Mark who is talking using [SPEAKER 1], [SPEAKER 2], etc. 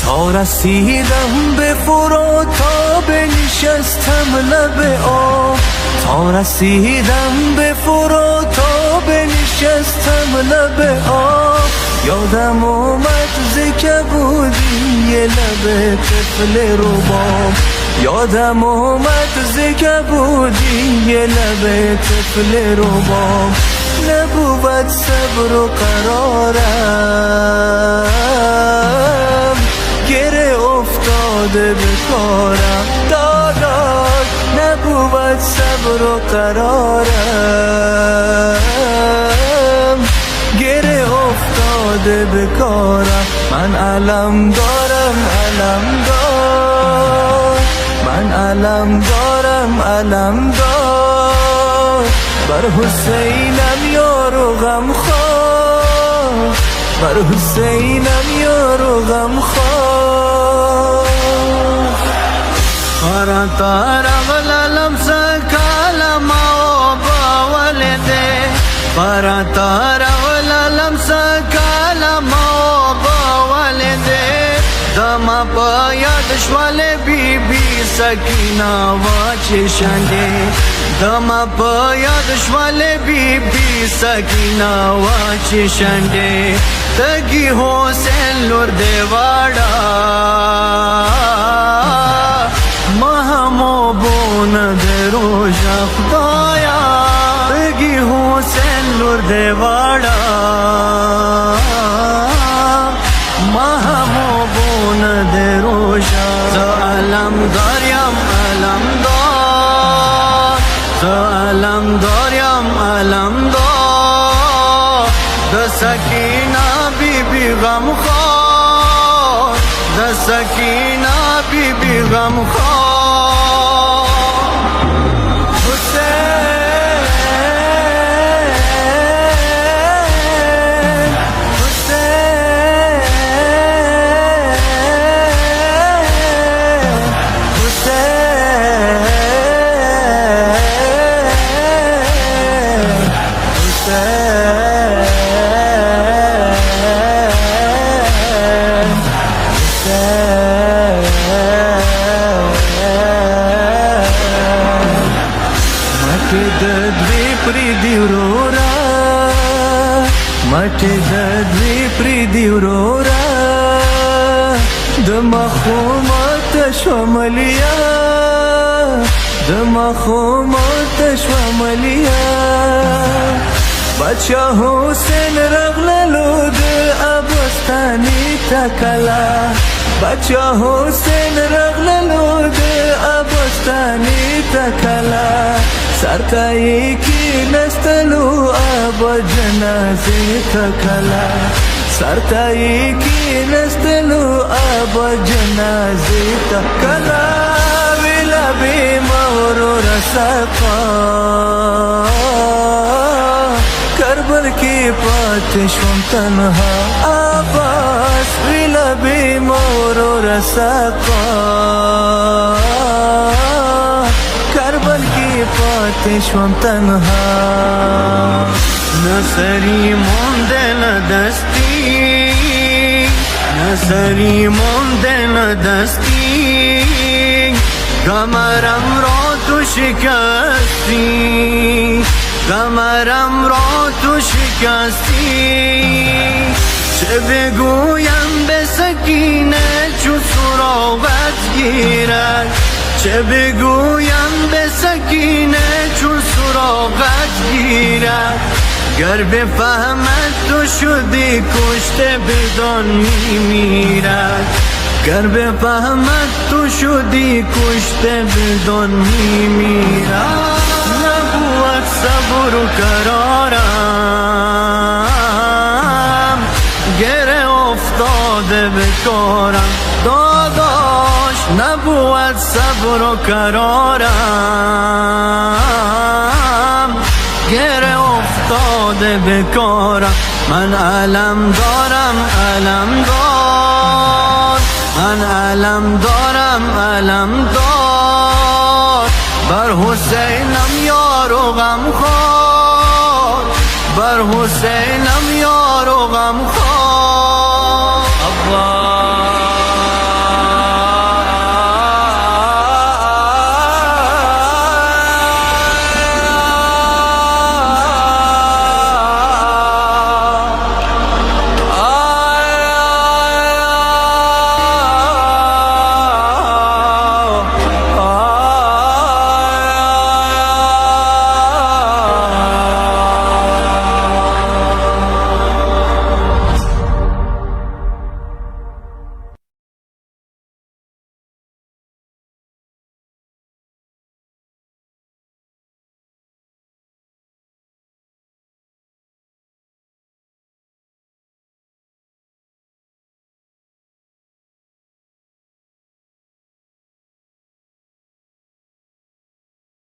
[SPEAKER 1] تا رسیدم به فرات تا بنشستم لب آب، تا رسیدم به فرات تا بنشستم لب آب. یادم اومد ز کبودی یه لب طفل رباب، یادم اومد ز کبودی یه لب طفل رباب. نبود صبر و قرارم، گره افتاده به کارم داداش. نبود صبر و قرارم، گره افتاده به کارم. من علم دارم علم دار، من علم دارم علم دار. بر حسینم یار و غم خواه، بر حسینم یار و غم خواه.
[SPEAKER 2] فرطار غلالم سکالم آبا ولده، فرطار غلالم سکالم آبا ولده. دما پا یادش والے بی بی سکینہ واچے شنده، دما پا یادش والے بی بی سکینہ واچے شنده. تگی حسین لور دیواڑا مہمو بون دروشا خدایا. تگی حسین لور دیواڑا مہمو بون دروشا. ز علم داریم علم دار، ز علم داریم علم دار. د سکینہ بی بی غم خوار، د سکینہ بی بی غم خوار. حسین حسین مټې د دوی پریدي ورورا. د مخومت شوملیا، د مخومت شوملیا. بچا حسین رغللو د ابستانی تکلا، بچا حسین رغللو د ابستانی تکلا. سرتایی کی نستلو اب جنازی تکلا، سرتایی کی نستلو اب جنازی تکلا. ویلا بی مورو رسقا کربل کی پاتشون تنها آباس. ویلا بی مورو رسقا کربل کی پاتشون تنها. نصری موندن دستی، نصری موندن دستی. کمرم را تو شکستی، کمرم را تو شکستی. چه بگویم به سکینه چو سراغت گیرد، چه بگویم به سکینه چون سراغت گیرد. گر بفهمد تو شدی کشته بدان میمیرد، گر بفهمد تو شدی کشته بدان میمیرد. نبود صبر و قرارم، گره افتاده به کارم داداش. نبود صبر و قرارم، گره افتاده به کارم. من علم دارم علم دار، من علم دارم علم دار. بر حسینم یار و غم خوار، بر حسینم یار و غم خوار.